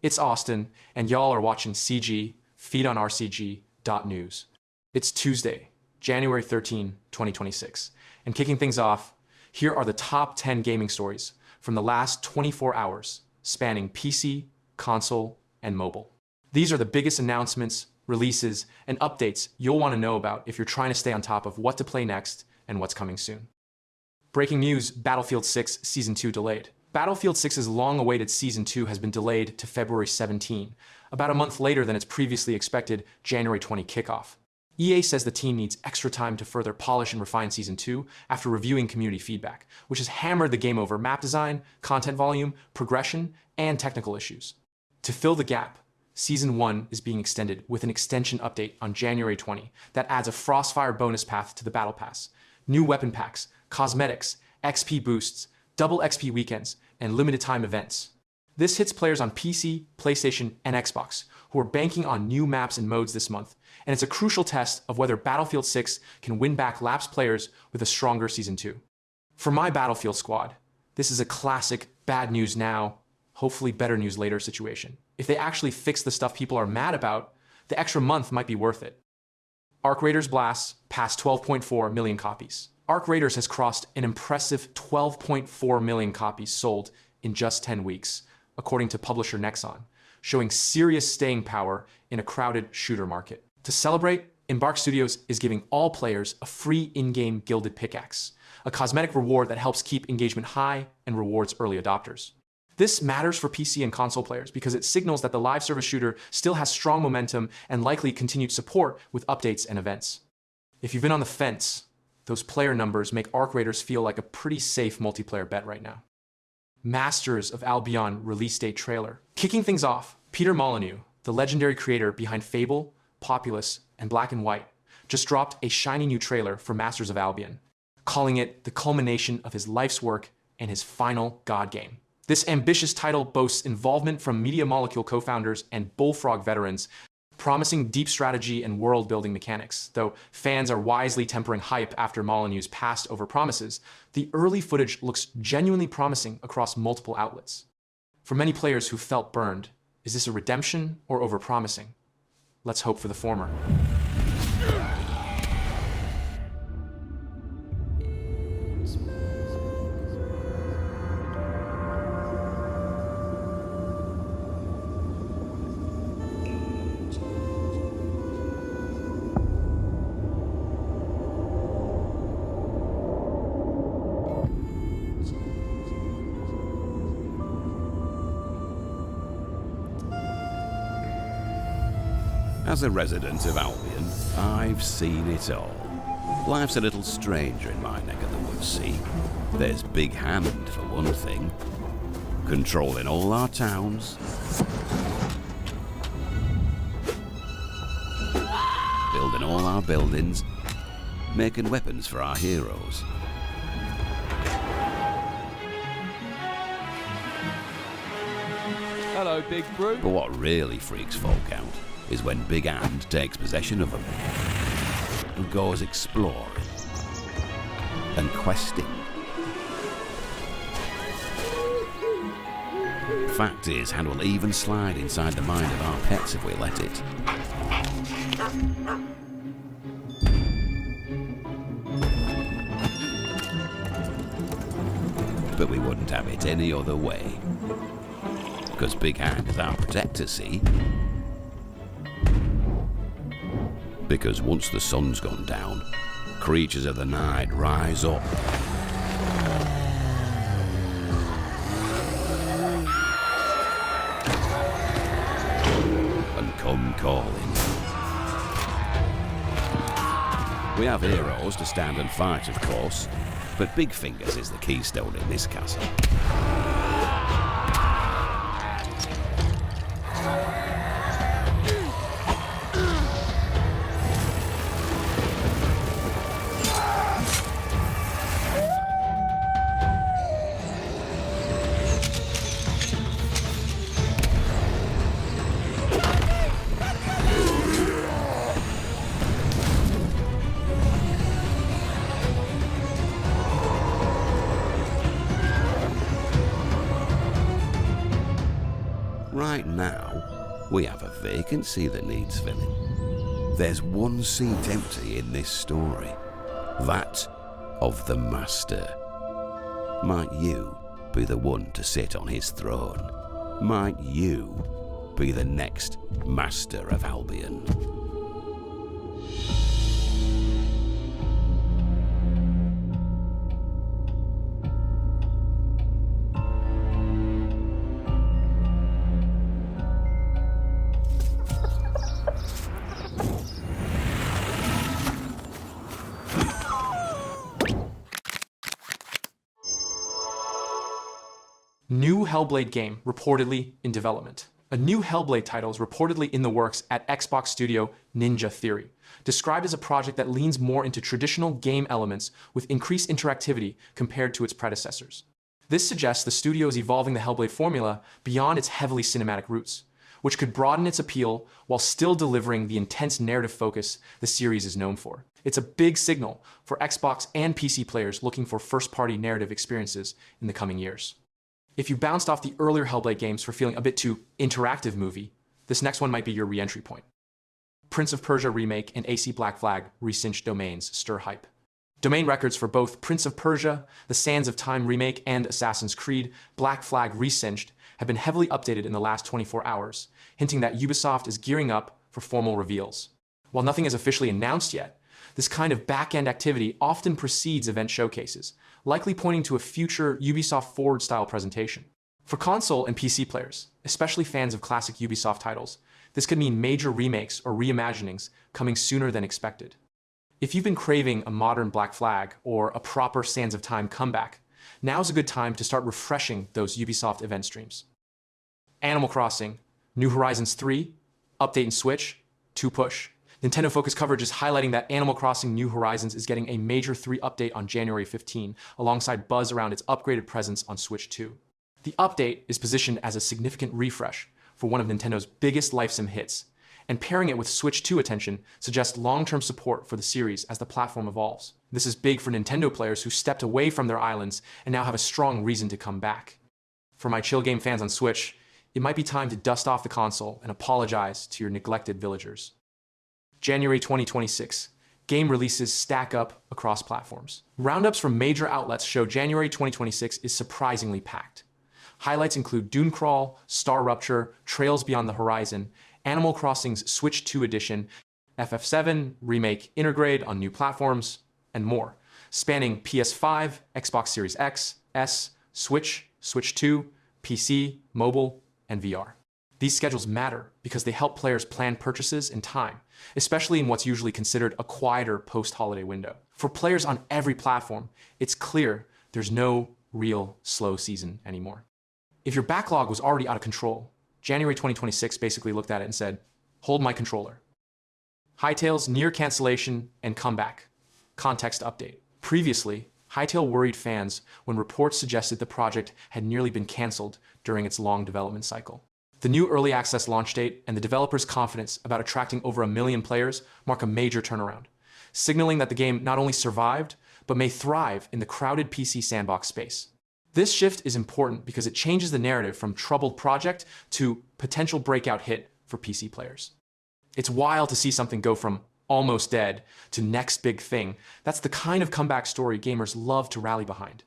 It's Austin, and y'all are watching CG, feed on RCG.News. It's Tuesday, January 13, 2026. And kicking things off, here are the top 10 gaming stories from the last 24 hours, spanning PC, console, and mobile. These are the biggest announcements, releases, and updates you'll want to know about if you're trying to stay on top of what to play next and what's coming soon. Breaking news, Battlefield 6 Season 2 delayed. Battlefield 6's long-awaited Season 2 has been delayed to February 17, about a month later than its previously expected January 20 kickoff. EA says the team needs extra time to further polish and refine Season 2 after reviewing community feedback, which has hammered the game over map design, content volume, progression, and technical issues. To fill the gap, Season 1 is being extended with an extension update on January 20 that adds a Frostfire bonus path to the Battle Pass, new weapon packs, cosmetics, XP boosts, double XP weekends, and limited-time events. This hits players on PC, PlayStation, and Xbox, who are banking on new maps and modes this month, and it's a crucial test of whether Battlefield 6 can win back lapsed players with a stronger Season 2. For my Battlefield squad, this is a classic bad news now, hopefully better news later situation. If they actually fix the stuff people are mad about, the extra month might be worth it. Arc Raiders Blast passed 12.4 million copies. Arc Raiders has crossed an impressive 12.4 million copies sold in just 10 weeks, according to publisher Nexon, showing serious staying power in a crowded shooter market. To celebrate, Embark Studios is giving all players a free in-game gilded pickaxe, a cosmetic reward that helps keep engagement high and rewards early adopters. This matters for PC and console players because it signals that the live service shooter still has strong momentum and likely continued support with updates and events. If you've been on the fence, those player numbers make Arc Raiders feel like a pretty safe multiplayer bet right now. Masters of Albion release date trailer. Kicking things off, Peter Molyneux, the legendary creator behind Fable, Populous, and Black and White, just dropped a shiny new trailer for Masters of Albion, calling it the culmination of his life's work and his final god game. This ambitious title boasts involvement from Media Molecule co-founders and Bullfrog veterans, promising deep strategy and world-building mechanics. Though fans are wisely tempering hype after Molyneux's past overpromises, the early footage looks genuinely promising across multiple outlets. For many players who felt burned, is this a redemption or overpromising? Let's hope for the former. As a resident of Albion, I've seen it all. Life's a little stranger in my neck of the woods, see? There's Big Hand, for one thing. Controlling all our towns. Building all our buildings. Making weapons for our heroes. Hello, Big Brew. But what really freaks folk out is when Big Hand takes possession of them and goes exploring and questing. Fact is, Hand will even slide inside the mind of our pets if we let it. But we wouldn't have it any other way. Because Big Hand is our protector, see? Because once the sun's gone down, creatures of the night rise up. And come calling. We have heroes to stand and fight, of course, but Big Fingers is the keystone in this castle. And now, we have a vacancy that needs filling. There's one seat empty in this story. That of the Master. Might you be the one to sit on his throne? Might you be the next Master of Albion? New Hellblade game reportedly in development. A new Hellblade title is reportedly in the works at Xbox studio Ninja Theory, described as a project that leans more into traditional game elements with increased interactivity compared to its predecessors. This suggests the studio is evolving the Hellblade formula beyond its heavily cinematic roots, which could broaden its appeal while still delivering the intense narrative focus the series is known for. It's a big signal for Xbox and PC players looking for first-party narrative experiences in the coming years. If you bounced off the earlier Hellblade games for feeling a bit too interactive movie, this next one might be your re-entry point. Prince of Persia Remake and AC Black Flag Resynched domains stir hype. Domain records for both Prince of Persia, The Sands of Time Remake, and Assassin's Creed Black Flag Resynched have been heavily updated in the last 24 hours, hinting that Ubisoft is gearing up for formal reveals. While nothing is officially announced yet, this kind of back-end activity often precedes event showcases, likely pointing to a future Ubisoft Forward-style presentation. For console and PC players, especially fans of classic Ubisoft titles, this could mean major remakes or reimaginings coming sooner than expected. If you've been craving a modern Black Flag or a proper Sands of Time comeback, now's a good time to start refreshing those Ubisoft event streams. Animal Crossing, New Horizons 3, update in Switch, 2 push. Nintendo Focus coverage is highlighting that Animal Crossing New Horizons is getting a major 3 update on January 15, alongside buzz around its upgraded presence on Switch 2. The update is positioned as a significant refresh for one of Nintendo's biggest LifeSim hits, and pairing it with Switch 2 attention suggests long-term support for the series as the platform evolves. This is big for Nintendo players who stepped away from their islands and now have a strong reason to come back. For my chill game fans on Switch, it might be time to dust off the console and apologize to your neglected villagers. January 2026. Game releases stack up across platforms. Roundups from major outlets show January 2026 is surprisingly packed. Highlights include Dune Crawl, Star Rupture, Trails Beyond the Horizon, Animal Crossing's Switch 2 edition, FF7, Remake Intergrade on new platforms, and more, spanning PS5, Xbox Series X, S, Switch, Switch 2, PC, mobile, and VR. These schedules matter because they help players plan purchases in time, especially in what's usually considered a quieter post-holiday window. For players on every platform, it's clear there's no real slow season anymore. If your backlog was already out of control, January 2026 basically looked at it and said, hold my controller. Hytale's Near-Cancellation and Comeback. Context update. Previously, Hytale worried fans when reports suggested the project had nearly been cancelled during its long development cycle. The new early access launch date and the developers' confidence about attracting over 1 million players mark a major turnaround, signaling that the game not only survived, but may thrive in the crowded PC sandbox space. This shift is important because it changes the narrative from troubled project to potential breakout hit for PC players. It's wild to see something go from almost dead to next big thing. That's the kind of comeback story gamers love to rally behind.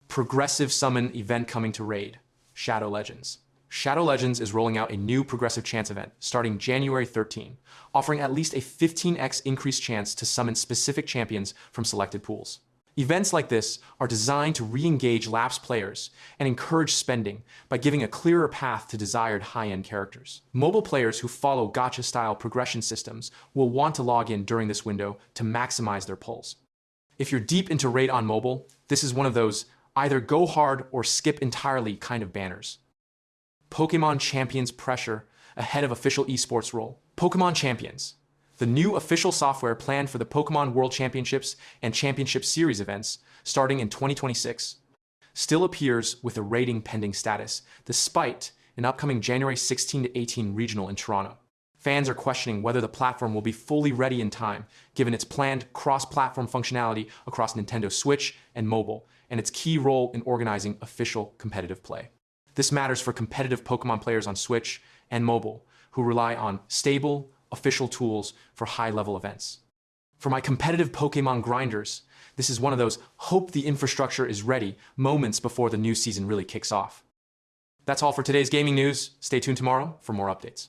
Progressive summon event coming to Raid, Shadow Legends. Shadow Legends is rolling out a new progressive chance event starting January 13, offering at least a 15x increased chance to summon specific champions from selected pools. Events like this are designed to re-engage lapsed players and encourage spending by giving a clearer path to desired high-end characters. Mobile players who follow gacha-style progression systems will want to log in during this window to maximize their pulls. If you're deep into Raid on mobile, this is one of those either go hard or skip entirely kind of banners. Pokémon Champions pressure ahead of official esports role. Pokémon Champions, the new official software planned for the Pokémon World Championships and Championship Series events starting in 2026, still appears with a rating pending status, despite an upcoming January 16 to 18 regional in Toronto. Fans are questioning whether the platform will be fully ready in time, given its planned cross-platform functionality across Nintendo Switch and mobile, and its key role in organizing official competitive play. This matters for competitive Pokémon players on Switch and mobile who rely on stable, official tools for high-level events. For my competitive Pokémon grinders, this is one of those hope the infrastructure is ready moments before the new season really kicks off. That's all for today's gaming news. Stay tuned tomorrow for more updates.